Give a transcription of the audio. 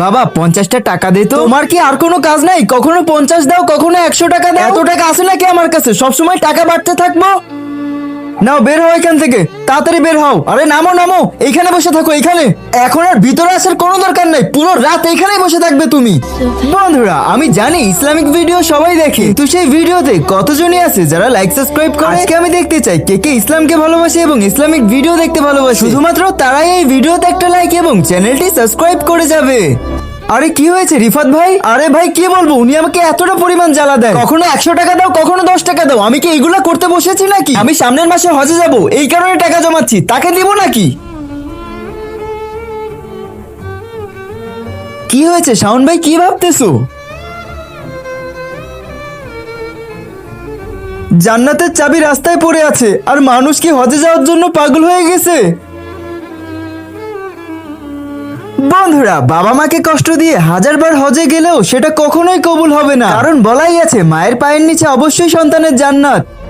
বাবা 50টা টাকা দে তো। তোমার কি আর কোনো কাজ নাই? কখনো 50 দাও, কখনো 100 টাকা দাও। এত টাকা আছে নাকি আমার কাছে সবসময় টাকা বাড়তে থাকবো? নাও বের হও এখান থেকে, তাড়াতাড়ি বের হও। আরে নামো নামো, এইখানে বসে থাকো এইখানে। এখন আর ভিতরে আসার কোনো দরকার নাই, পুরো রাত এইখানেই বসে থাকবে তুমি। বন্ধুরা আমি জানি ইসলামিক ভিডিও সবাই দেখে, কিন্তু সেই ভিডিওতে কতজনই আছে যারা লাইক সাবস্ক্রাইব করে। আজকে আমি দেখতে চাই কে কে ইসলামকে ভালোবাসে এবং ইসলামিক ভিডিও দেখতে ভালোবাসে। শুধুমাত্র তারাই এই ভিডিওতে একটা লাইক এবং চ্যানেলটি সাবস্ক্রাইব করে যাবে। আরে কি হয়েছে রিফাত ভাই? আরে ভাই কি বলবো, উনি আমাকে এতটা পরিমাণ জ্বালা দেয়। কখনো 100 টাকা দাও, কখনো 10 টাকা দাও। আমি কি এইগুলা করতে বসেছি নাকি? আমি সামনের মাসে হজে যাব, এই কারণে টাকা জমাচ্ছি, তাকে দিব নাকি? কি হয়েছে শাওন ভাই, কি ভাবতেছো? জান্নাতের চাবি রাস্তায় পড়ে আছে, আর মানুষ কি হজে যাওয়ার জন্য পাগল হয়ে গেছে? বন্ধুরা বাবা মাকে কষ্ট দিয়ে 1000 বার হজে গেলেও সেটা কখনোই কবুল হবে না, কারণ বলাই আছে মায়ের পায়ের নিচে অবশ্যই সন্তানের জান্নাত।